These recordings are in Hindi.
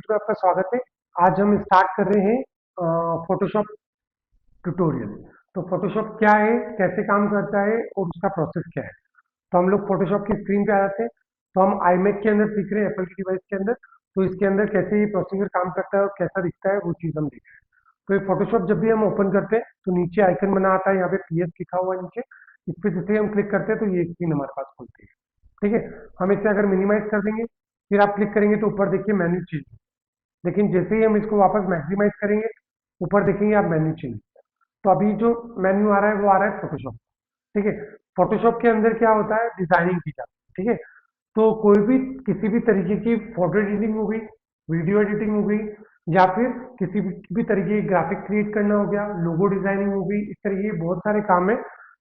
में आपका स्वागत है। आज हम स्टार्ट कर रहे हैं फोटोशॉप ट्यूटोरियल। तो फोटोशॉप क्या है, कैसे काम करता है और उसका प्रोसेस क्या है। तो हम लोग फोटोशॉप की स्क्रीन पे आ जाते हैं। तो हम आईमैक के अंदर सीख रहे हैं, एप्पल की डिवाइस के अंदर। तो इसके अंदर कैसे ये प्रोसीजर काम करता है और कैसा दिखता है वो चीज़ हम देख रहे हैं। तो ये फोटोशॉप जब भी हम ओपन करते हैं तो नीचे आइकन बना आता है, यहाँ पे पीएस लिखा हुआ है नीचे। इस पे जैसे ही हम क्लिक करते हैं तो ये स्क्रीन हमारे पास खुलती है। ठीक है, हम इसे अगर मिनिमाइज कर देंगे, फिर आप क्लिक करेंगे तो ऊपर देखिए मेन्यू चेंज। लेकिन जैसे ही हम इसको वापस मैक्सिमाइज करेंगे, ऊपर देखेंगे आप मेन्यू चेंज। तो अभी जो मेन्यू आ रहा है वो आ रहा है फोटोशॉप। ठीक है, फोटोशॉप के अंदर क्या होता है, डिजाइनिंग की जाती है। ठीक है, तो कोई भी किसी भी तरीके की फोटो एडिटिंग हो गई, वीडियो एडिटिंग हो गई, या फिर किसी भी तरीके की ग्राफिक क्रिएट करना हो गया, लोगो डिजाइनिंग हो गई, इस तरीके के बहुत सारे काम है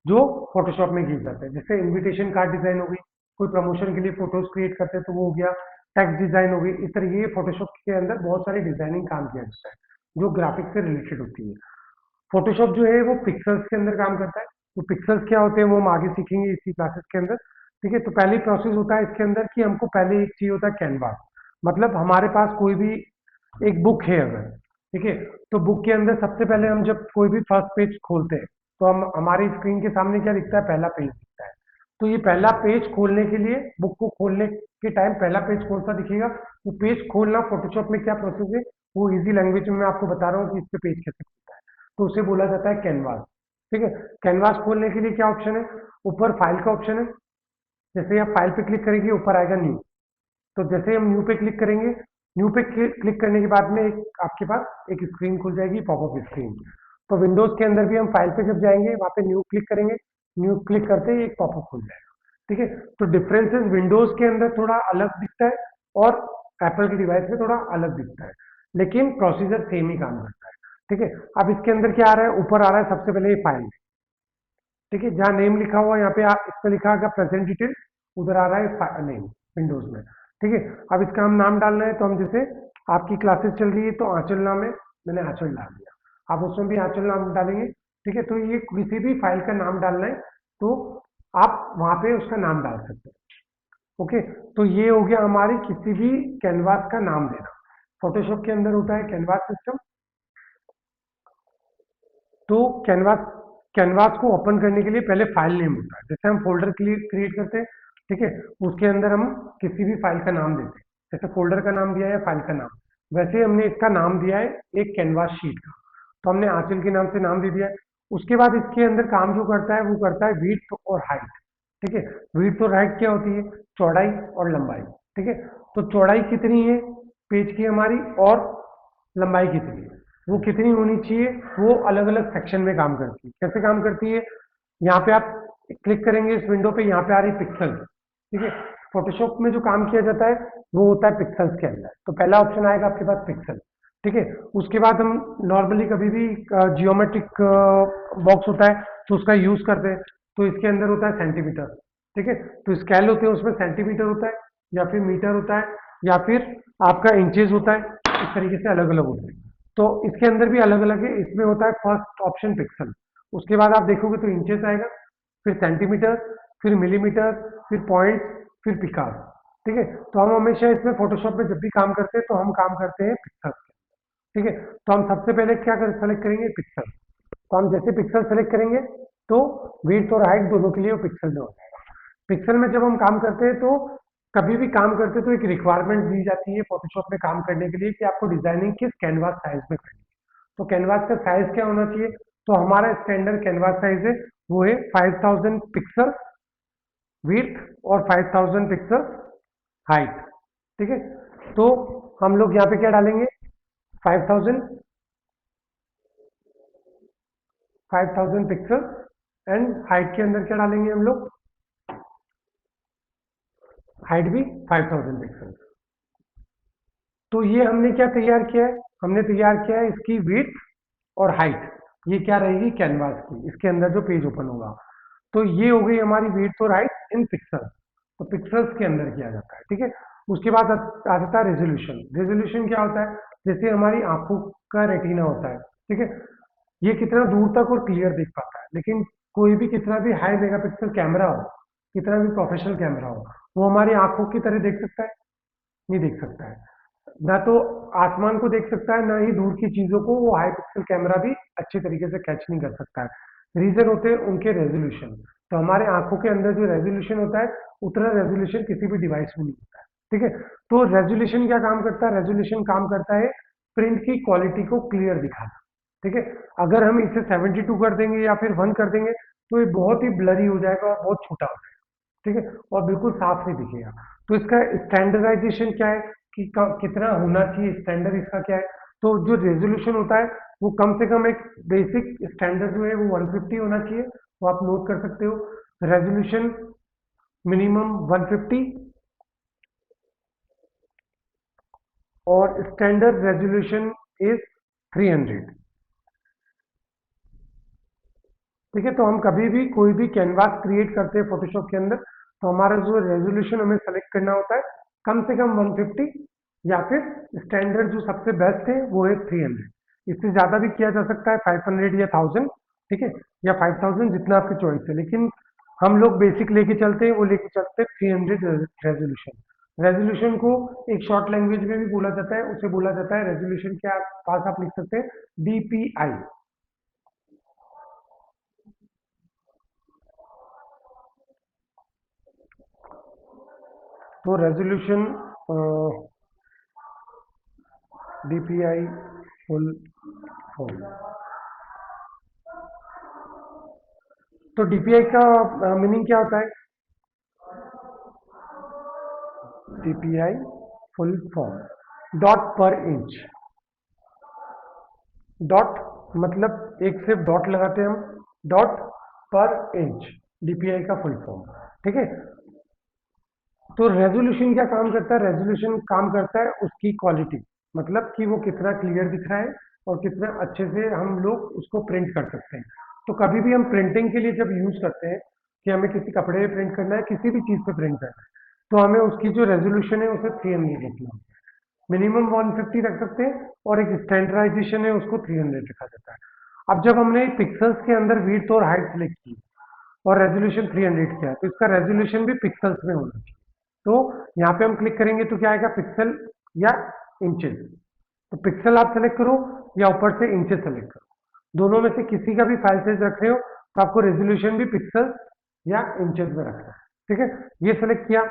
जो फोटोशॉप में किए जाते हैं। जैसे इनविटेशन कार्ड डिजाइन हो गई, कोई प्रमोशन के लिए फोटोज क्रिएट करते हैं तो वो हो गया। टेक्स्ट डिजाइन हो गई, इस तरीके के फोटोशॉप के अंदर बहुत सारी डिजाइनिंग काम किया जाता है जो ग्राफिक से रिलेटेड होती है। फोटोशॉप जो है वो पिक्सल्स के अंदर काम करता है। तो पिक्सल्स क्या होते हैं वो हम आगे सीखेंगे इसी क्लासेस के अंदर। ठीक है, तो पहली प्रोसेस होता है इसके अंदर कि हमको पहले एक चाहिए होता है कैनवास। मतलब हमारे पास कोई भी एक बुक है अगर, ठीक है, तो बुक के अंदर सबसे पहले हम जब कोई भी फर्स्ट पेज खोलते हैं तो हम हमारी स्क्रीन के सामने क्या दिखता है, पहला पेज दिखता है। तो ये पहला पेज खोलने के लिए, बुक को खोलने के टाइम पहला पेज कौन सा दिखेगा, वो पेज खोलना फोटोशॉप में क्या प्रोसेस है वो इजी लैंग्वेज में मैं आपको बता रहा हूँ कि इस पे पेज कैसे खुलता है। तो उसे बोला जाता है कैनवास। ठीक है, कैनवास खोलने के लिए क्या ऑप्शन है, ऊपर फाइल का ऑप्शन है। जैसे आप फाइल पे क्लिक करेंगे ऊपर आएगा न्यू। तो जैसे हम न्यू पे क्लिक करेंगे, न्यू पे क्लिक करने के बाद में एक आपके पास एक स्क्रीन खुल जाएगी, पॉपअप स्क्रीन। तो विंडोज के अंदर भी हम फाइल पे जब जाएंगे वहां पे न्यू क्लिक करेंगे, न्यू क्लिक करते ही एक पॉपअप खुल जाएगा। ठीक है, तो डिफरेंसेस विंडोज के अंदर थोड़ा अलग दिखता है और एप्पल की डिवाइस में थोड़ा अलग दिखता है, लेकिन प्रोसीजर सेम ही काम करता है। ठीक है, अब इसके अंदर क्या आ रहा है, ऊपर आ रहा है सबसे पहले ये फाइल। ठीक है, जहाँ नेम लिखा हुआ है यहाँ पे इस पे लिखा है प्रेजेंट डिटेल, उधर आ रहा है नेम विंडोज में। ठीक है, अब इसका हम नाम डालना है तो हम जैसे आपकी क्लासेस चल रही है तो आंचल नाम है, मैंने आंचल डाल दिया। आप उसमें भी आंचल नाम डालेंगे। ठीक है, तो ये किसी भी फाइल का नाम डालना है तो आप वहां पे उसका नाम डाल सकते हैं। ओके, तो ये हो गया हमारी किसी भी कैनवास का नाम देना। फोटोशॉप के अंदर होता है कैनवास सिस्टम। तो कैनवास कैनवास को ओपन करने के लिए पहले फाइल नेम होता है। जैसे हम फोल्डर क्रिएट करते हैं, ठीक है, उसके अंदर हम किसी भी फाइल का नाम देते हैं। जैसे फोल्डर का नाम दिया है, फाइल का नाम, वैसे हमने इसका नाम दिया है एक कैनवास शीट का। तो हमने आंचल के नाम से नाम दे दिया है। उसके बाद इसके अंदर काम जो करता है वो करता है विड्थ और हाइट। ठीक है, विड्थ और हाइट क्या होती है, चौड़ाई और लंबाई। ठीक है, तो चौड़ाई कितनी है पेज की हमारी और लंबाई कितनी है, वो कितनी होनी चाहिए, वो अलग अलग सेक्शन में काम करती है। कैसे काम करती है, यहाँ पे आप क्लिक करेंगे इस विंडो पे, यहाँ पे आ रही पिक्सल। ठीक है, फोटोशॉप में जो काम किया जाता है वो होता है पिक्सल्स के अंदर। तो पहला ऑप्शन आएगा आपके पास पिक्सल। ठीक है, उसके बाद हम नॉर्मली कभी भी जियोमेट्रिक बॉक्स होता है तो उसका यूज करते हैं, तो इसके अंदर होता है सेंटीमीटर। ठीक है, तो स्केल होते हैं उसमें सेंटीमीटर होता है, या फिर मीटर होता है, या फिर आपका इंचेस होता है। इस तरीके से अलग अलग होते हैं। तो इसके अंदर भी अलग अलग है। इसमें होता है फर्स्ट ऑप्शन पिक्सल, उसके बाद आप देखोगे तो इंचेस आएगा, फिर सेंटीमीटर, फिर मिलीमीटर, फिर पॉइंट, फिर पिकास। ठीक है, तो हम हमेशा इसमें फोटोशॉप में जब भी काम करते हैं तो हम काम करते हैं पिक्सल। ठीक है, तो हम सबसे पहले क्या सेलेक्ट करेंगे, पिक्सल। तो हम जैसे पिक्सल सेलेक्ट करेंगे तो विड्थ और हाइट दोनों के लिए वो पिक्सल में हो जाएगा। पिक्सल में जब हम काम करते हैं तो कभी भी काम करते हैं तो एक रिक्वायरमेंट दी जाती है फोटोशॉप में काम करने के लिए कि आपको डिजाइनिंग किस कैनवास साइज में करनी है। तो कैनवास का साइज क्या होना चाहिए, तो हमारा स्टैंडर्ड कैनवास साइज है वो है 5000 पिक्सल विड्थ और 5000 पिक्सल हाइट। ठीक है, तो हम लोग यहाँ पे क्या डालेंगे, 5000 5000 पिक्सल, एंड हाइट के अंदर क्या डालेंगे हम लोग, हाइट भी 5000 पिक्सल। तो ये हमने क्या तैयार किया है, हमने तैयार किया है इसकी विड्थ और हाइट। ये क्या रहेगी, कैनवास की, इसके अंदर जो पेज ओपन होगा। तो ये हो गई हमारी विड्थ और हाइट इन पिक्सल। तो पिक्सल्स के अंदर किया जाता है। ठीक है, उसके बाद आ जाता है रेजोल्यूशन। रेजोल्यूशन क्या होता है, जैसे हमारी आंखों का रेटिना होता है। ठीक है, ये कितना दूर तक और क्लियर देख पाता है, लेकिन कोई भी कितना भी हाई मेगापिक्सल कैमरा हो, कितना भी प्रोफेशनल कैमरा हो, वो हमारी आंखों की तरह देख सकता है, नहीं देख सकता है। ना तो आसमान को देख सकता है, ना ही दूर की चीजों को वो हाई पिक्सल कैमरा भी अच्छे तरीके से कैच नहीं कर सकता है। रीजन होते हैं उनके रेजोल्यूशन। तो हमारे आंखों के अंदर जो रेजोल्यूशन होता है, उतना रेजोल्यूशन किसी भी डिवाइस में नहीं होता है। ठीक है। तो रेजोल्यूशन क्या काम करता है? रेजोल्यूशन काम करता है प्रिंट की क्वालिटी को क्लियर दिखाना। ठीक है। अगर हम इसे 72 कर देंगे या फिर 1 कर देंगे तो ये बहुत ही ब्लरी हो जाएगा और बहुत छोटा हो जाएगा। ठीक है। और बिल्कुल साफ नहीं दिखेगा। तो इसका स्टैंडर्डाइजेशन क्या है कि कितना होना चाहिए, स्टैंडर्ड इसका क्या है? तो जो रेजोल्यूशन होता है वो कम से कम एक बेसिक स्टैंडर्ड जो है वो 150 होना चाहिए। वो आप नोट कर सकते हो। रेजोल्यूशन मिनिमम 150 और स्टैंडर्ड रेजोल्यूशन इज 300। ठीक है। तो हम कभी भी कोई भी कैनवास क्रिएट करते हैं फोटोशॉप के अंदर, तो हमारा जो रेजोल्यूशन हमें सेलेक्ट करना होता है कम से कम 150 या फिर स्टैंडर्ड जो सबसे बेस्ट है वो है 300। इससे ज़्यादा भी किया जा सकता है 500 या 1000। ठीक है। या 5000, जितना आपकी चॉइस है। लेकिन हम लोग बेसिक लेके चलते हैं, वो लेके चलते हैं 300 रेजोल्यूशन। रेजोल्यूशन को एक शॉर्ट लैंग्वेज में भी बोला जाता है, उसे बोला जाता है रेजोल्यूशन के पास आप लिख सकते हैं DPI। तो रेजोल्यूशन DPI फुल फॉर्म। तो DPI का मीनिंग क्या होता है? DPI फुल फॉर्म डॉट पर इंच। डॉट मतलब एक सिर्फ डॉट लगाते हैं हम, डॉट पर इंच, DPI का फुल फॉर्म। ठीक है। तो रेजोल्यूशन क्या काम करता है? रेजोल्यूशन काम करता है उसकी क्वालिटी, मतलब कि वो कितना क्लियर दिख रहा है और कितना अच्छे से हम लोग उसको प्रिंट कर सकते हैं। तो कभी भी हम प्रिंटिंग के लिए जब यूज करते हैं कि हमें किसी कपड़े पे प्रिंट करना है, किसी भी चीज पे प्रिंट करना है, तो हमें उसकी जो रेजोल्यूशन है उसे 300 रखना है। मिनिमम 150 रख सकते हैं और एक स्टैंडर्डाइजेशन है उसको 300 रखा जाता है। अब जब हमने पिक्सल्स के अंदर विड्थ और हाइट सेलेक्ट की और रेजोल्यूशन 300 किया है, तो इसका रेजोल्यूशन भी पिक्सल्स में होना चाहिए। तो यहाँ पे हम क्लिक करेंगे तो क्या आएगा? पिक्सल या इंचेस। तो पिक्सल आप सेलेक्ट करो या ऊपर से इंचेस सेलेक्ट करो। दोनों में से किसी का भी फाइल साइज रख रहे हो तो आपको रेजोल्यूशन भी पिक्सल या इंचेस में रखना है। ठीक है। ये सेलेक्ट किया।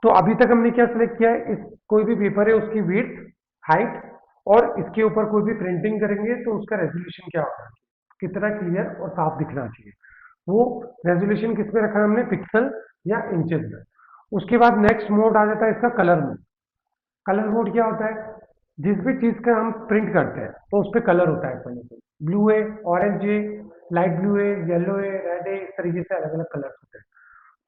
तो अभी तक हमने क्या सेलेक्ट किया है? इस कोई भी पेपर है उसकी विड्थ, हाइट और इसके ऊपर कोई भी प्रिंटिंग करेंगे तो उसका रेजोल्यूशन क्या होगा, कितना क्लियर और साफ दिखना चाहिए। वो रेजोल्यूशन किस में रखा है हमने? पिक्सल या इंचेस में। उसके बाद नेक्स्ट मोड आ जाता है इसका कलर मोड। कलर मोड क्या होता है? जिस भी चीज का हम प्रिंट करते हैं तो उस पर कलर होता है। पहले तो ब्लू है, ऑरेंज है, लाइट ब्लू है, येलो है, रेड है, इस तरीके से अलग अलग कलर्स होते हैं।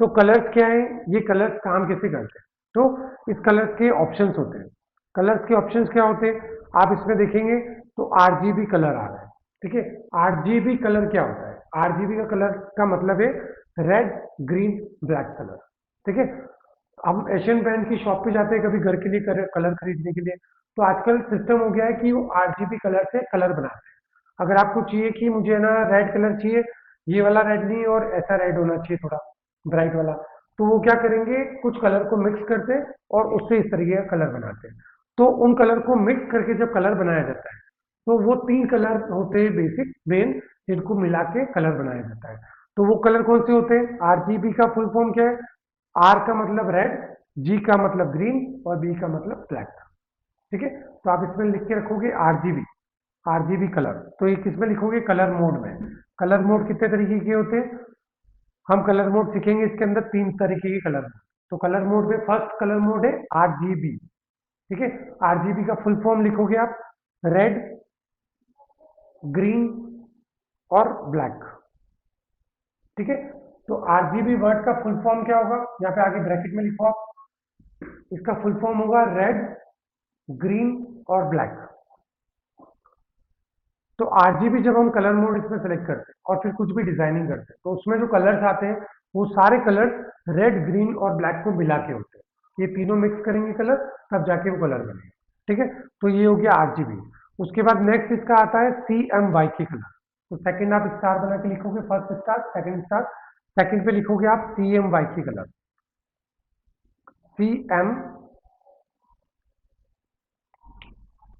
तो कलर्स क्या है? ये कलर्स काम कैसे करते हैं? तो इस कलर्स के ऑप्शंस होते हैं। कलर्स के ऑप्शंस क्या होते हैं? आप इसमें देखेंगे तो RGB कलर आ रहा है। ठीक है। RGB कलर क्या होता है? RGB का कलर का मतलब है रेड, ग्रीन, ब्लैक कलर। ठीक है। हम एशियन पेंट की शॉप पे जाते हैं कभी घर के लिए कलर खरीदने के लिए, तो आजकल सिस्टम हो गया है कि वो RGB कलर से कलर बनाते हैं। अगर आपको चाहिए कि मुझे ना रेड कलर चाहिए, ये वाला रेड नहीं और ऐसा रेड होना चाहिए थोड़ा ब्राइट वाला, तो वो क्या करेंगे? कुछ कलर को मिक्स करते हैं और उससे इस तरीके का कलर बनाते हैं। तो उन कलर को मिक्स करके जब कलर बनाया जाता है तो वो 3 कलर होते हैं बेसिक मेन, जिनको मिला के कलर बनाया जाता है। तो वो कलर कौन से होते हैं? RGB का फुल फॉर्म क्या है? R का मतलब रेड, G का मतलब ग्रीन और B का मतलब ब्लैक। ठीक है। तो आप इसमें लिख के रखोगे RGB, RGB कलर। तो ये किसमें लिखोगे? कलर मोड में। कलर मोड कितने तरीके के होते हैं? हम कलर मोड सीखेंगे इसके अंदर 3 तरीके के कलर मोड। तो कलर मोड में फर्स्ट कलर मोड है RGB। ठीक है। RGB का फुल फॉर्म लिखोगे आप रेड, ग्रीन और ब्लैक। ठीक है। तो RGB वर्ड का फुल फॉर्म क्या होगा? यहाँ पे आगे ब्रैकेट में लिखो आप, इसका फुल फॉर्म होगा रेड, ग्रीन और ब्लैक। तो RGB जब हम कलर मोड इसमें सेलेक्ट करते हैं और फिर कुछ भी डिजाइनिंग करते हैं तो उसमें जो कलर्स आते हैं वो सारे कलर्स रेड, ग्रीन और ब्लैक को मिला के होते हैं। ये तीनों मिक्स करेंगे कलर, तब जाके वो कलर बनेगा। ठीक है। तो ये हो गया RGB। उसके बाद नेक्स्ट इसका आता है CMYK कलर। तो सेकंड आप स्टार बना के लिखोगे, फर्स्ट स्टार, सेकंड पे लिखोगे आप CMYK कलर। CM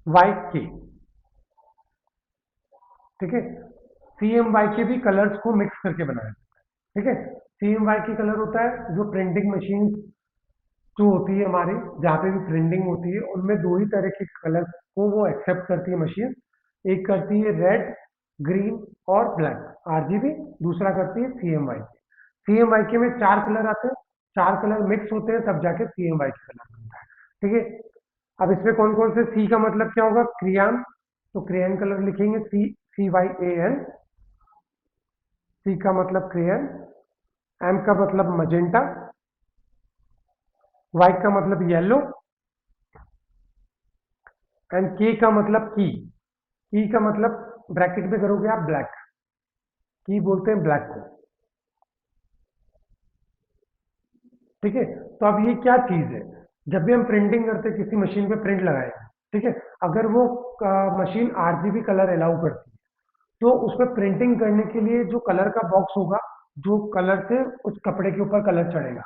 वाई के, ठीक है। सी एम वाई के भी कलर्स को मिक्स करके बनाया जाता है, ठीक है। सी एम वाई के कलर होता है जो प्रिंटिंग मशीन जो होती है हमारी, जहाँ पे भी प्रिंटिंग होती है, उनमें दो ही तरह के कलर को वो एक्सेप्ट करती है मशीन। एक करती है रेड, ग्रीन और ब्लैक आरजीबी, दूसरा करती है सीएमवाई के। सीएमवाई के में चार कलर आते हैं, चार कलर मिक्स होते हैं तब जाके सीएमवाई के कलर बनता है, ठीक है। अब इसमें कौन कौन से, सी का मतलब क्या होगा, क्रियान, तो क्रियान कलर लिखेंगे सी, सी वाई ए एन, सी का मतलब क्रियन, एम का मतलब मजेंटा, वाई का मतलब येलो, एंड के का मतलब की का मतलब ब्रैकेट में करोगे आप ब्लैक, की बोलते हैं ब्लैक को, ठीक है। तो अब ये क्या चीज है, जब भी हम प्रिंटिंग करते हैं किसी मशीन पे प्रिंट लगाए, ठीक है, अगर वो मशीन आरजीबी कलर अलाउ करती है, तो उसमें प्रिंटिंग करने के लिए जो कलर का बॉक्स होगा, जो कलर से उस कपड़े के ऊपर कलर चढ़ेगा,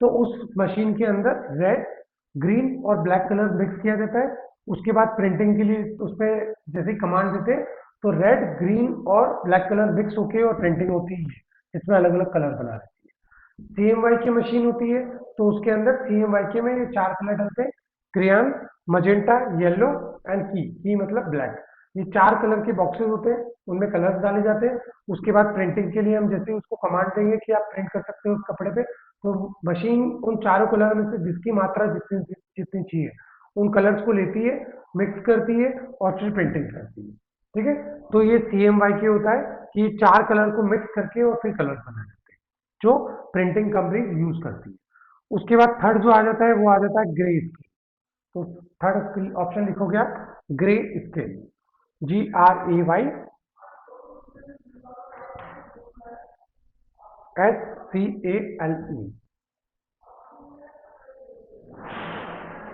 तो उस मशीन के अंदर रेड, ग्रीन और ब्लैक कलर मिक्स किया जाता है। उसके बाद प्रिंटिंग के लिए उस पर जैसे ही कमांड देते हैं, तो रेड, ग्रीन और ब्लैक कलर मिक्स होके और प्रिंटिंग होती है, इसमें अलग अलग कलर बना रहती है। सीएमवाई की मशीन होती है, तो उसके अंदर सीएमवाई के में ये चार कलर डलते हैं, क्रियान, मजेंटा, येलो एंड की मतलब ब्लैक। ये चार कलर के बॉक्सेस होते हैं, उनमें कलर्स डाले जाते हैं। उसके बाद प्रिंटिंग के लिए हम जैसे उसको कमांड देंगे कि आप प्रिंट कर सकते हो उस कपड़े पे, तो मशीन उन चारों कलर में से जिसकी मात्रा जितनी जितनी चाहिए उन कलर्स को लेती है, मिक्स करती है और फिर प्रिंटिंग करती है, ठीक है। तो ये सीएमवाई के होता है कि चार कलर को मिक्स करके और फिर कलर बनाए जाते हैं, जो प्रिंटिंग कंपनी यूज करती है। उसके बाद थर्ड जो आ जाता है वो आ जाता है ग्रे स्केल। तो थर्ड ऑप्शन लिखोगे आप, grey scale, GRAYSCALE।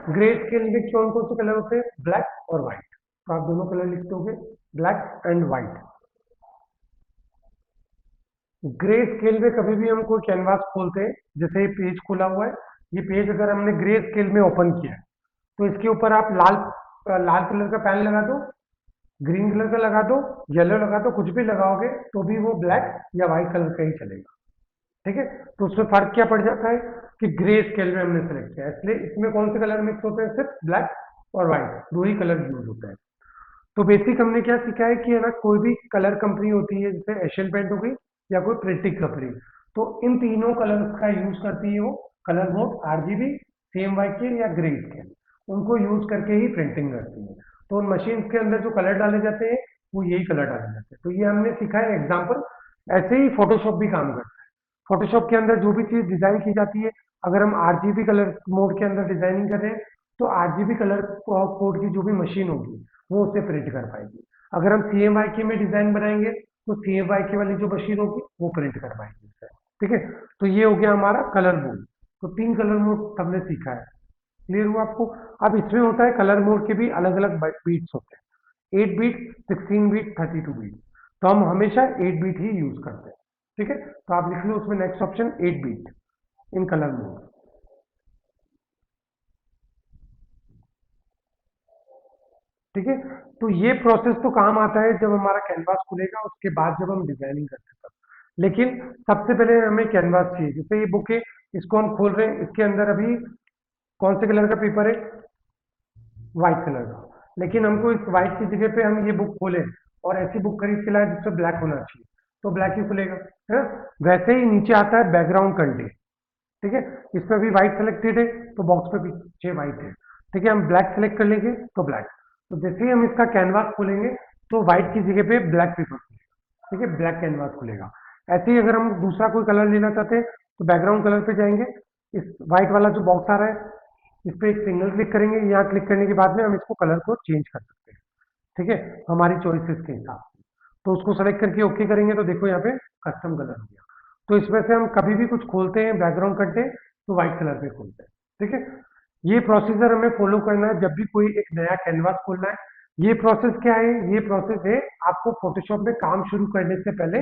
Grey scale में कौन कौन से कलर होते हैं, ब्लैक और व्हाइट, तो आप दोनों कलर लिख दोगे, black and white. Grey scale में कभी भी हम कोई कैनवास खोलते हैं, जैसे ये पेज खुला हुआ है, ये पेज अगर हमने ग्रे स्केल में ओपन किया है, तो इसके ऊपर आप लाल लाल कलर का पेन लगा दो, ग्रीन कलर का लगा दो, येलो लगा दो, कुछ भी लगाओगे तो भी वो ब्लैक या व्हाइट कलर का ही चलेगा, ठीक है। तो उसमें फर्क क्या पड़ जाता है कि ग्रे स्केल में हमने सेलेक्ट किया है, इसलिए इसमें कौन से कलर मिक्स होते हैं, सिर्फ ब्लैक और व्हाइट दो ही कलर यूज होते हैं। तो बेसिक हमने क्या सीखा है कि है ना, कोई भी कलर कंपनी होती है जैसे एशियन पेंट हो गई या कोई प्रिंटिंग कंपनी, तो इन तीनों कलर्स का यूज करती है वो, कलर मोड आरजीबी, सीएमवाई के या ग्रे स्केल, उनको यूज करके ही प्रिंटिंग करती है। तो उन मशीन के अंदर जो कलर डाले जाते हैं वो यही कलर डाले जाते हैं। तो ये हमने सीखा है एग्जाम्पल। ऐसे ही फोटोशॉप भी काम करता है। फोटोशॉप के अंदर जो भी चीज डिजाइन की जाती है, अगर हम आरजीबी कलर मोड के अंदर डिजाइनिंग कर रहे हैं, तो आरजीबी कलर कोड की जो भी मशीन होगी वो उसे प्रिंट कर पाएगी। अगर हम सीएमवाई के में डिजाइन बनाएंगे, तो सीएमवाई के वाली जो मशीन होगी वो प्रिंट कर पाएगी उसे, ठीक है। तो ये हो गया हमारा कलर मोड। तो तीन कलर मोड हमने सीखा है, क्लियर हुआ आपको। अब इसमें होता है कलर मोड के भी अलग अलग बीट्स होते हैं, 8 बीट, 16 बीट, 32 बीट। तो हम हमेशा 8 बीट ही यूज करते हैं, ठीक है। तो आप लिख लो उसमें next option 8 bit in colour mode, ठीक है। तो ये प्रोसेस तो काम आता है जब हमारा कैनवास खुलेगा, उसके बाद जब हम डिजाइनिंग करते हैं तब। लेकिन सबसे पहले हमें कैनवास चाहिए। जैसे ये बुक है, इसको हम खोल रहे हैं, इसके अंदर अभी कौन से कलर का पेपर है, व्हाइट कलर का। लेकिन हमको इस व्हाइट की जगह पे हम ये बुक खोलें और ऐसी बुक खरीद के लाए जिसमें ब्लैक होना चाहिए, तो ब्लैक ही खुलेगा, है ना। वैसे ही नीचे आता है बैकग्राउंड कंटेंट, ठीक है। इसमें भी व्हाइट सेलेक्टेड है, तो बॉक्स पे पीछे व्हाइट है, ठीक है। हम ब्लैक सेलेक्ट कर लेंगे तो ब्लैक। तो जैसे ही हम इसका कैनवास खोलेंगे, तो व्हाइट की जगह पे ब्लैक पेपर खुलेगा, ठीक है, ब्लैक कैनवास खुलेगा। ऐसे ही अगर हम दूसरा कोई कलर लेना चाहते हैं, तो बैकग्राउंड कलर पे जाएंगे, इस व्हाइट वाला जो बॉक्स आ रहा है इस पे एक सिंगल क्लिक करेंगे, यहाँ क्लिक करने के बाद में हम इसको कलर को चेंज कर सकते हैं, ठीक है, हमारी चॉइसेस के हिसाब से। तो उसको सेलेक्ट करके ओके करेंगे, तो देखो यहाँ पे कस्टम कलर हो गया। तो इसमें से हम कभी भी कुछ खोलते हैं बैकग्राउंड करते हैं, तो व्हाइट कलर पे खोलते हैं, ठीक है। ये प्रोसीजर हमें फॉलो करना है जब भी कोई एक नया कैनवास खोलना है। ये प्रोसेस क्या है, ये प्रोसेस है आपको फोटोशॉप में काम शुरू करने से पहले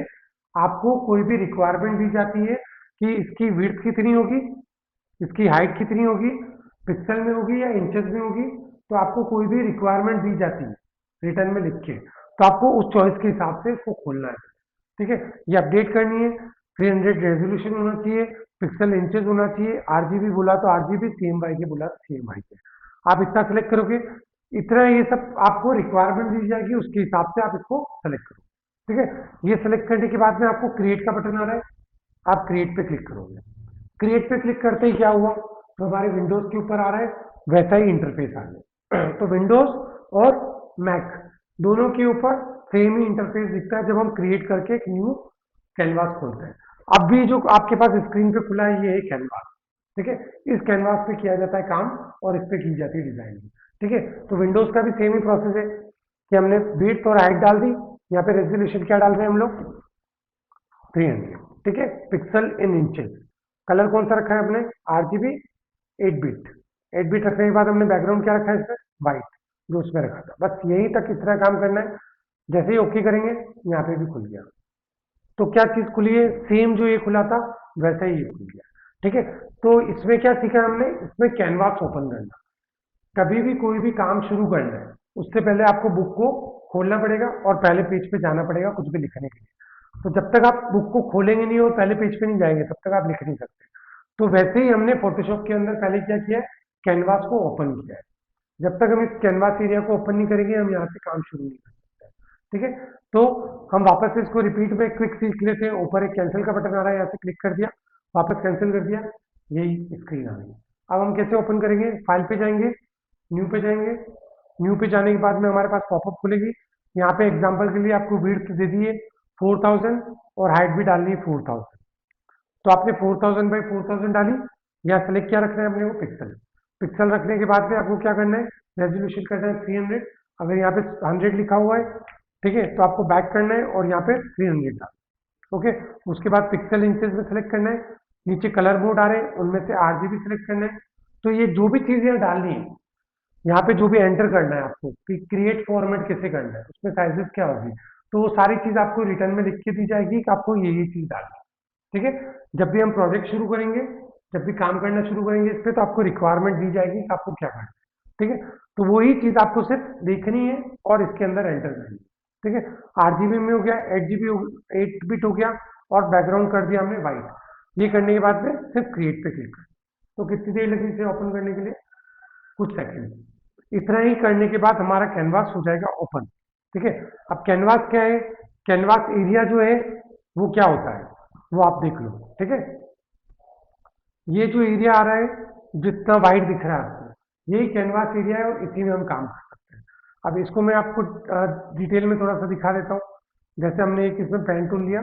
आपको कोई भी रिक्वायरमेंट दी जाती है कि इसकी विड्थ कितनी होगी, इसकी हाइट कितनी होगी, पिक्सल में होगी या इंचेस में होगी, तो आपको कोई भी रिक्वायरमेंट दी जाती है रिटर्न में लिख के, तो आपको उस चॉइस के हिसाब से इसको खोलना है। ठीक है, ये अपडेट करनी है, 300 रेजोल्यूशन होना चाहिए, पिक्सल इंचेस होना चाहिए, आरजीबी बोला तो आरजीबी, सीएमवाई के बोला तो सीएमवाई के। आप इतना सेलेक्ट करोगे, इतना ये सब आपको रिक्वायरमेंट दी जाएगी, उसके हिसाब से आप इसको सेलेक्ट करो। ठीक है, ये सेलेक्ट करने के बाद में आपको क्रिएट का बटन आ रहा है, आप क्रिएट पे क्लिक करोगे। क्रिएट पे क्लिक करते ही क्या हुआ, तो हमारे विंडोज के ऊपर आ रहा है वैसा ही इंटरफेस आ गया। तो विंडोज और मैक दोनों के ऊपर सेम ही इंटरफेस दिखता है जब हम क्रिएट करके एक न्यू कैनवास खोलते हैं। अब भी जो आपके पास स्क्रीन पे खुला है ये है कैनवास। ठीक है, इस कैनवास पे किया जाता है काम और इस पे की जाती है डिजाइनिंग। ठीक है, तो विंडोज का भी सेम ही प्रोसेस है कि हमने विड्थ और हाइट डाल दी, यहाँ पे रेजोल्यूशन क्या डाल रहे हैं हम लोग, 300। ठीक है, पिक्सल इन इंचेस। कलर कौन सा रखा है हमने, आरजीबी 8 बिट। 8 बिट रखने के बाद हमने बैकग्राउंड क्या रखा है इसमें, व्हाइट, जो उसमें रखा था। बस यही तक इतना काम करना है। जैसे ही ओके करेंगे यहाँ पे भी खुल गया। तो क्या चीज खुली है, सेम जो ये खुला था वैसा ही ये खुल गया। ठीक है, तो इसमें क्या सीखा हमने, इसमें कैनवास ओपन करना। कभी भी कोई भी काम शुरू करना है उससे पहले आपको बुक को खोलना पड़ेगा और पहले पेज पे जाना पड़ेगा कुछ भी लिखने के लिए। तो जब तक आप बुक को खोलेंगे नहीं और पहले पेज पे नहीं जाएंगे तब तक आप लिख नहीं सकते। तो वैसे ही हमने फोटोशॉप के अंदर पहले क्या किया है, कैनवास को ओपन किया है। जब तक हम इस कैनवास एरिया को ओपन नहीं करेंगे हम यहाँ से काम शुरू नहीं कर सकते। ठीक है, तो हम वापस से इसको रिपीट में क्विक सीख लेते हैं। ऊपर एक कैंसिल का बटन आ रहा है, यहाँ से क्लिक कर दिया, वापस कैंसिल कर दिया, यही स्क्रीन आ गई। अब हम कैसे ओपन करेंगे, फाइल पे जाएंगे, न्यू पे जाएंगे, न्यू पे जाने के बाद में हमारे पास पॉपअप खुलेगी। यहाँ पे एग्जांपल के लिए आपको विड्थ दे दी है 4000 और हाइट भी डालनी है 4000। तो आपने 4000 बाई 4000 डाली, यहाँ सेलेक्ट क्या रखना है अपने को, पिक्सल। पिक्सल रखने के बाद में आपको क्या करना है, रेजोल्यूशन करना है 300। अगर यहाँ पे 100 लिखा हुआ है, ठीक है, तो आपको बैक करना है और यहाँ पे 300 डाल। ओके, उसके बाद पिक्सल इंचेस में सेलेक्ट करना है, नीचे कलर मोड आ रहे हैं उनमें से आरजीबी सेलेक्ट करना है। तो ये जो भी चीजें यहाँ डालनी है, यहाँ पे जो भी एंटर करना है आपको कि क्रिएट फॉर्मेट कैसे करना है, उसमें साइजेस क्या होगी, तो वो सारी चीज आपको रिटर्न में लिख के दी जाएगी कि आपको ये चीज डालनी है। ठीक है, जब भी हम प्रोजेक्ट शुरू करेंगे, जब भी काम करना शुरू करेंगे इस पे, तो आपको रिक्वायरमेंट दी जाएगी कि आपको क्या करना है। ठीक है, तो वही चीज आपको सिर्फ देखनी है और इसके अंदर एंटर करनी है। ठीक है, 8 GB में हो गया, 8 GB 8 बिट हो गया और बैकग्राउंड कर दिया हमने व्हाइट। ये करने के बाद में सिर्फ क्रिएट पे क्लिक कर। तो कितनी देर लगी इसे ओपन करने के लिए, कुछ सेकंड। इतना ही करने के बाद हमारा कैनवास हो जाएगा ओपन। ठीक है, अब कैनवास क्या है, कैनवास एरिया जो है वो क्या होता है वो आप देख लो। ठीक है, ये जो एरिया आ रहा है जितना वाइड दिख रहा है आपको, यही कैनवास एरिया है और इसी में हम काम कर सकते हैं। अब इसको मैं आपको डिटेल में थोड़ा सा दिखा देता हूँ। जैसे हमने एक इसमें पेन टूल लिया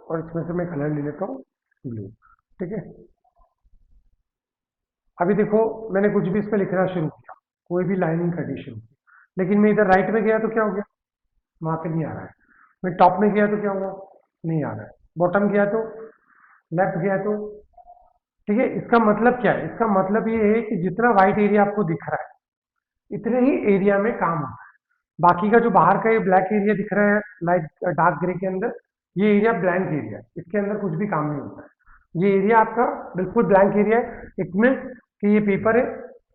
और इसमें से मैं कलर ले लेता हूँ ब्लू। ठीक है, अभी देखो मैंने कुछ भी इस पर लिखना शुरू किया, कोई भी लाइनिंग करनी शुरू की, लेकिन मैं इधर राइट में गया तो क्या हो गया, वहां पे नहीं आ रहा है। मैं टॉप में गया तो क्या हुआ, नहीं आ रहा है। बॉटम गया तो, लेफ्ट गया तो। ठीक है, इसका मतलब क्या है, इसका मतलब ये है कि जितना वाइट एरिया आपको दिख रहा है इतने ही एरिया में काम होता है। बाकी का जो बाहर का ये ब्लैक एरिया दिख रहा है लाइट डार्क ग्रे के अंदर, ये एरिया ब्लैंक एरिया है, इसके अंदर कुछ भी काम नहीं होता है। ये एरिया आपका बिल्कुल ब्लैंक एरिया है। इट मीन कि ये पेपर है,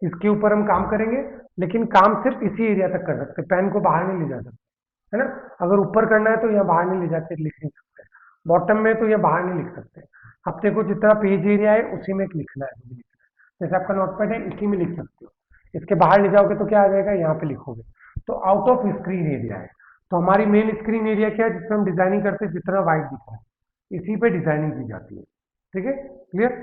इसके ऊपर हम काम करेंगे, लेकिन काम सिर्फ इसी एरिया तक कर सकते, पेन को बाहर नहीं ले जा सकते, है ना। अगर ऊपर करना है तो यहाँ बाहर नहीं ले जाते, लिख नहीं सकते। बॉटम में तो यहाँ बाहर नहीं लिख सकते। अपने को जितना पेज एरिया है उसी में लिखना है, जो भी लिखना है। जैसे आपका नोटपैड है इसी में लिख सकते हो, इसके बाहर ले जाओगे तो क्या आ जाएगा, यहाँ पे लिखोगे। तो आउट ऑफ स्क्रीन एरिया है। तो हमारी मेन स्क्रीन एरिया क्या है, जिसमें हम डिजाइनिंग करते हैं, जितना वाइड दिख रहा है इसी पे डिजाइनिंग की जाती है। ठीक है, क्लियर।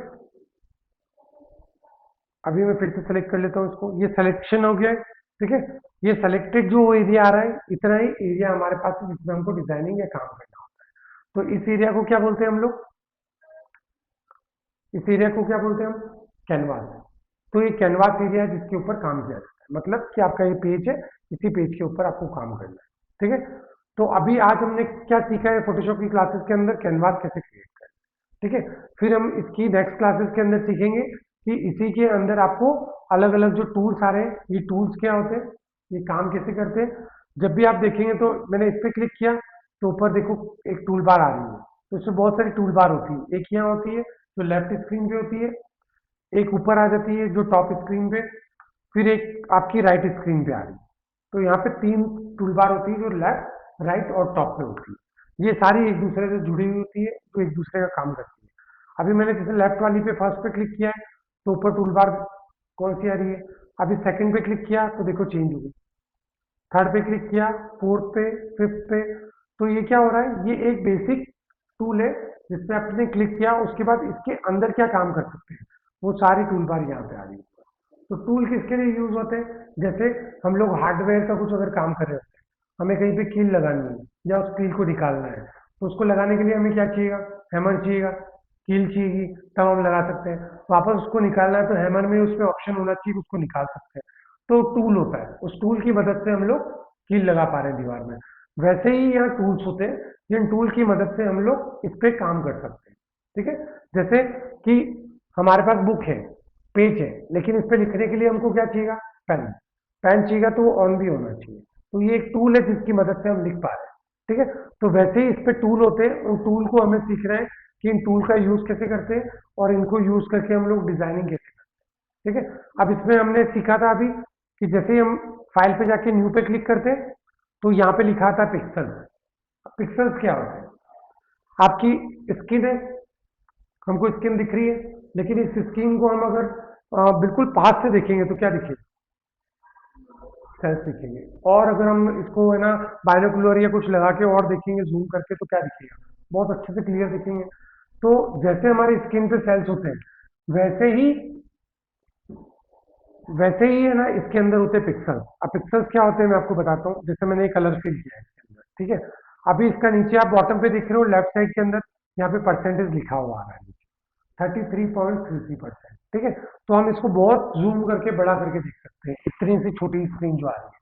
अभी मैं फिर से सेलेक्ट कर लेता हूँ इसको, ये सिलेक्शन हो गया है। ठीक है, ये सेलेक्टेड जो एरिया आ रहा है इतना ही एरिया हमारे पास है जिसमें हमको डिजाइनिंग या काम करना होता है। तो इस एरिया को क्या बोलते हैं हम लोग, इस एरिया को क्या बोलते हैं हम, कैनवास। तो ये कैनवास एरिया है जिसके ऊपर काम किया जाता है, मतलब कि आपका ये पेज है, इसी पेज के ऊपर आपको काम करना है। ठीक है, तो अभी आज हमने क्या सीखा है फोटोशॉप की क्लासेस के अंदर, कैनवास कैसे क्रिएट करें। ठीक है, फिर हम इसकी नेक्स्ट क्लासेस के अंदर सीखेंगे कि इसी के अंदर आपको अलग अलग जो टूल्स आ रहे हैं, ये टूल्स क्या होते हैं, ये काम कैसे करते हैं। जब भी आप देखेंगे तो मैंने इस पर क्लिक किया तो ऊपर देखो एक टूल बार आ रही है। तो इसमें बहुत सारी टूल बार होती है, एक यहाँ होती है जो लेफ्ट स्क्रीन पे होती है, एक ऊपर आ जाती है जो टॉप स्क्रीन पे, फिर एक आपकी राइट स्क्रीन पे आ रही है। तो यहाँ पे तीन टूल बार होती है जो लेफ्ट राइट और टॉप पे होती है। ये सारी एक दूसरे से जुड़ी हुई होती है, जो एक दूसरे का काम करती है। अभी मैंने जैसे लेफ्ट वाली पे फर्स्ट पे क्लिक किया है तो ऊपर टूल बार कौन सी आ रही है। अभी सेकंड पे क्लिक किया तो देखो चेंज हो गई। थर्ड पे क्लिक किया, फोर्थ पे, फिफ्थ पे। तो ये क्या हो रहा है, ये एक बेसिक टूल है जिसपे आपने क्लिक किया, उसके बाद इसके अंदर क्या काम कर सकते हैं वो सारी टूल बार यहाँ पे आ रही है। तो टूल किसके लिए यूज होते हैं, जैसे हम लोग हार्डवेयर का कुछ अगर काम कर रहे होते हैं, हमें कहीं पे कील लगानी है या उस कील को निकालना है, तो उसको लगाने के लिए हमें क्या चाहिएगा, हैमर चाहिएगा, कील चाहिएगी, तब हम लगा सकते हैं। वापस उसको निकालना है तो हैमर में उसमें ऑप्शन होना चाहिए कि उसको निकाल सकते हैं। तो टूल होता है, उस टूल की मदद से हम लोग कील लगा पा रहे हैं दीवार में। वैसे ही यहाँ टूल्स होते हैं जिन टूल की मदद से हम लोग इस पे काम कर सकते हैं। ठीक है, जैसे कि हमारे पास बुक है, पेज है, लेकिन इस पे लिखने के लिए हमको क्या चाहिएगा, पेन। पेन चाहिएगा तो वो ऑन भी होना चाहिए। तो ये एक टूल है जिसकी मदद से हम लिख पा रहे हैं। ठीक है, तो वैसे ही इस पे टूल होते हैं, उन टूल को हमें सीख रहे हैं कि इन टूल का यूज कैसे करते हैं और इनको यूज करके हम लोग डिजाइनिंग कैसे करते हैं। ठीक है, अब इसमें हमने सीखा था अभी कि जैसे ही हम फाइल पे जाके न्यू पे क्लिक करते हैं तो यहाँ पे लिखा था पिक्सल। पिक्सल्स क्या होते हैं, आपकी स्किन है, हमको स्किन दिख रही है, लेकिन इस स्किन को हम अगर बिल्कुल पास से देखेंगे तो क्या दिखेगा, सेल्स दिखेंगे। और अगर हम इसको है ना बायनोकुलर या कुछ लगा के और देखेंगे जूम करके तो क्या दिखेगा, बहुत अच्छे से क्लियर दिखेंगे। तो जैसे हमारी स्किन पे सेल्स होते हैं वैसे ही है ना इसके अंदर होते हैं पिक्सल। अब पिक्सल्स क्या होते हैं मैं आपको बताता हूँ। जैसे मैंने एक कलर फिल किया है इसके अंदर, ठीक है। अभी इसका नीचे आप बॉटम पे देख रहे हो लेफ्ट साइड के अंदर, यहाँ पे परसेंटेज लिखा हुआ आ रहा है, 33.33%। ठीक है, तो हम इसको बहुत जूम करके बड़ा करके देख सकते हैं, इतनी सी छोटी स्क्रीन जो आ रही है।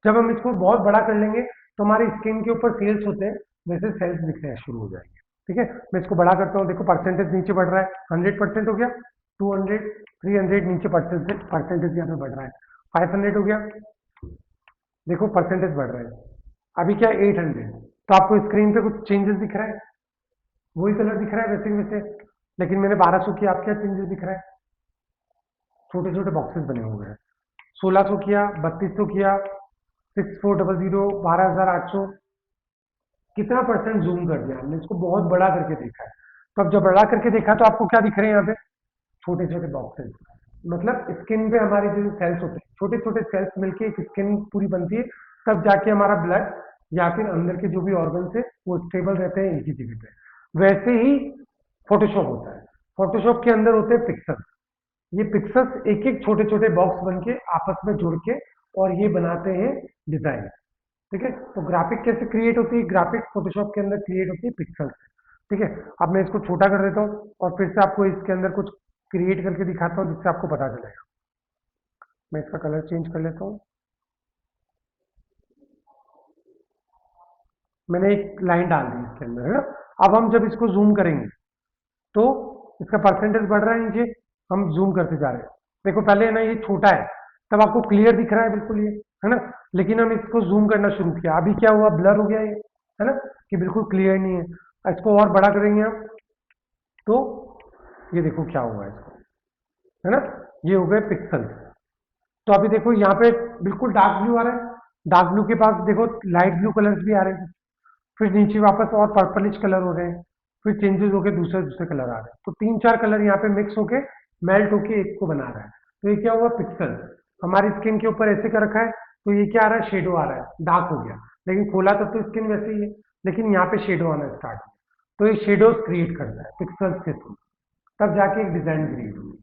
जब हम इसको बहुत बड़ा कर लेंगे तो हमारी स्क्रीन के ऊपर सेल्स होते हैं, वैसे सेल्स दिखने शुरू हो जाएंगे। ठीक है, मैं इसको बड़ा करता हूँ, देखो परसेंटेज नीचे बढ़ रहा है, 100% हो गया, 200, 300 नीचे परसेंटेज परसेंटेज यहाँ पे बढ़ रहा है, 500 हो गया, देखो परसेंटेज बढ़ रहा है। अभी क्या है 800। तो आपको स्क्रीन पे कुछ चेंजेस दिख रहा है, वही कलर दिख रहा है वैसे वैसे, लेकिन मैंने 1200 किया, आप क्या चेंजेस दिख रहा है, छोटे छोटे बॉक्सेस बने हुए हैं। 1600 किया, 3200 किया, 6400, 12800, कितना परसेंट जूम कर दिया हमने, इसको बहुत बड़ा करके देखा है। तो अब जब बड़ा करके देखा तो आपको क्या दिख रहे हैं यहाँ पे, छोटे छोटे बॉक्सेस। मतलब स्किन पे हमारे जो सेल्स होते हैं, छोटे छोटे सेल्स मिलके एक स्किन पूरी बनती है, तब जाके हमारा ब्लड या फिर अंदर के जो भी ऑर्गन्स है वो स्टेबल रहते हैं एक ही जगह पे। वैसे ही फोटोशॉप होता है, फोटोशॉप के अंदर होते हैं पिक्सल्स। ये पिक्सल्स एक एक छोटे छोटे बॉक्स बन के आपस में जुड़ के और ये बनाते हैं डिजाइन। ठीक है, तो ग्राफिक कैसे क्रिएट होती है, ग्राफिक फोटोशॉप के अंदर क्रिएट होती है पिक्सल से। ठीक है, अब मैं इसको छोटा कर देता हूँ और फिर से आपको इसके अंदर कुछ क्रिएट करके दिखाता हूँ जिससे आपको पता चलेगा। मैं इसका कलर चेंज कर लेता हूँ। मैंने एक लाइन डाल दी इसके अंदर, है ना। अब हम जब इसको जूम करेंगे तो इसका परसेंटेज बढ़ रहा है नीचे, हम जूम करते जा रहे हैं। देखो पहले है ना ये छोटा है, तब आपको क्लियर दिख रहा है बिल्कुल ये, है ना। लेकिन हम इसको जूम करना शुरू किया, अभी क्या हुआ, ब्लर हो गया ये, है ना, कि बिल्कुल क्लियर नहीं है। इसको और बड़ा करेंगे हम तो ये देखो क्या हुआ है इसको, है ना, ये हो गए पिक्सल। तो अभी देखो यहाँ पे बिल्कुल डार्क ब्लू आ रहा है, डार्क ब्लू के पास देखो लाइट ब्लू कलर्स भी आ रहे हैं, फिर नीचे वापस और पर्पलिश कलर हो रहे हैं, फिर चेंजेस होके दूसरे दूसरे कलर आ रहे हैं। तो तीन चार कलर यहाँ पे मिक्स होके मेल्ट होके एक को बना रहा है। तो ये क्या हुआ, पिक्सल। हमारी स्किन के ऊपर ऐसे कर रखा है तो ये क्या आ रहा है, शेडो आ रहा है, डार्क हो गया। लेकिन खोला तब तो स्किन वैसे ही है, लेकिन यहाँ पे शेडो आना स्टार्ट हो। तो ये शेडोज क्रिएट करता है पिक्सल्स के थ्रू, तब जाके एक डिजाइन क्रिएट होगी।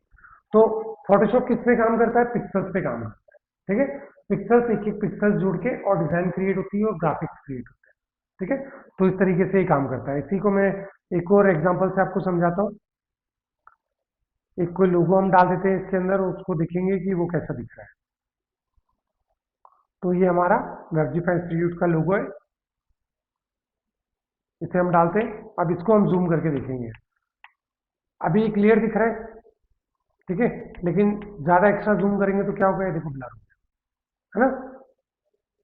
तो फोटोशॉप किस पे काम करता है, पिक्सल्स पे काम करता है। ठीक है, पिक्सल्स एक एक पिक्सल्स जुड़ के और डिजाइन क्रिएट होती है और ग्राफिक्स क्रिएट होता है। ठीक है, तो इस तरीके से ही काम करता है। इसी को मैं एक और एग्जांपल से आपको समझाता हूँ। एक कोई लोगो हम डाल देते हैं इसके अंदर, उसको देखेंगे कि वो कैसा दिख रहा है। तो ये हमारा वेबजीफाई इंस्टीट्यूट का लोगो है, इसे हम डालते हैं। अब इसको हम जूम करके देखेंगे, अभी ये क्लियर दिख रहा है, ठीक है। लेकिन ज्यादा एक्स्ट्रा जूम करेंगे तो क्या होगा, ये देखो ब्लर हो गया, है ना।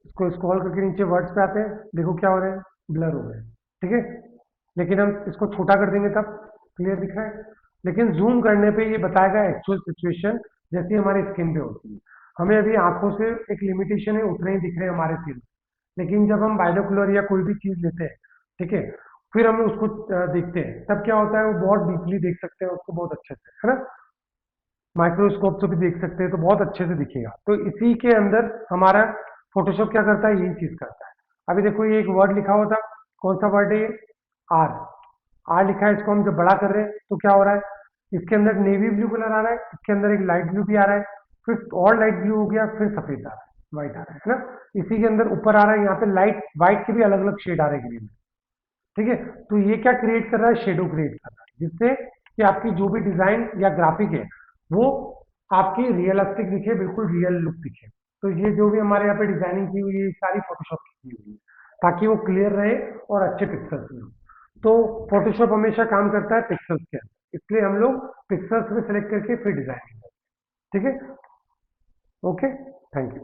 इसको स्क्रॉल करके नीचे वर्ड्स पे आते हैं, देखो क्या हो रहे हैं, ब्लर हो गए। ठीक है, लेकिन हम इसको छोटा कर देंगे तब क्लियर दिख रहा है। लेकिन जूम करने पे ये बताएगा एक्चुअल सिचुएशन जैसी हमारी स्क्रीन पे होती है। हमें अभी आंखों से एक लिमिटेशन है, उतने ही दिख रहे हैं हमारे सीन। लेकिन जब हम बाइनोकुलर या कोई भी चीज लेते हैं, ठीक है, फिर हम उसको देखते हैं, तब क्या होता है, वो बहुत डीपली देख सकते हैं उसको बहुत अच्छे से, है ना। माइक्रोस्कोप से भी देख सकते हैं तो बहुत अच्छे से दिखेगा। तो इसी के अंदर हमारा फोटोशॉप क्या करता है, यही चीज करता है। अभी देखो ये एक वर्ड लिखा हुआ था, कौन सा वर्ड है ये, आर। आर लिखा है, इसको हम जब बड़ा कर रहे हैं तो क्या हो रहा है, इसके अंदर नेवी ब्लू कलर आ रहा है, इसके अंदर एक लाइट ब्लू भी आ रहा है, फिर और लाइट ब्लू हो गया, फिर सफेद आ रहा है, व्हाइट आ रहा है ना। इसी के अंदर ऊपर आ रहा है, यहाँ पे लाइट व्हाइट के भी अलग अलग शेड आ रहे हैं ग्रीन में, ठीक है। तो ये क्या क्रिएट कर रहा है, शेडो क्रिएट कर रहा है, जिससे कि आपकी जो भी डिजाइन या ग्राफिक है वो आपकी रियलिस्टिक दिखे, बिल्कुल रियल लुक दिखे। तो ये जो भी हमारे यहाँ पे डिजाइनिंग की हुई है, ये सारी फोटोशॉप की हुई है, ताकि वो क्लियर रहे और अच्छे पिक्सल्स में हो। तो फोटोशॉप हमेशा काम करता है पिक्सल्स के अंदर, इसलिए हम लोग पिक्सल्स में सेलेक्ट करके फिर डिजाइनिंग करते हैं, ठीक है। Okay, thank you.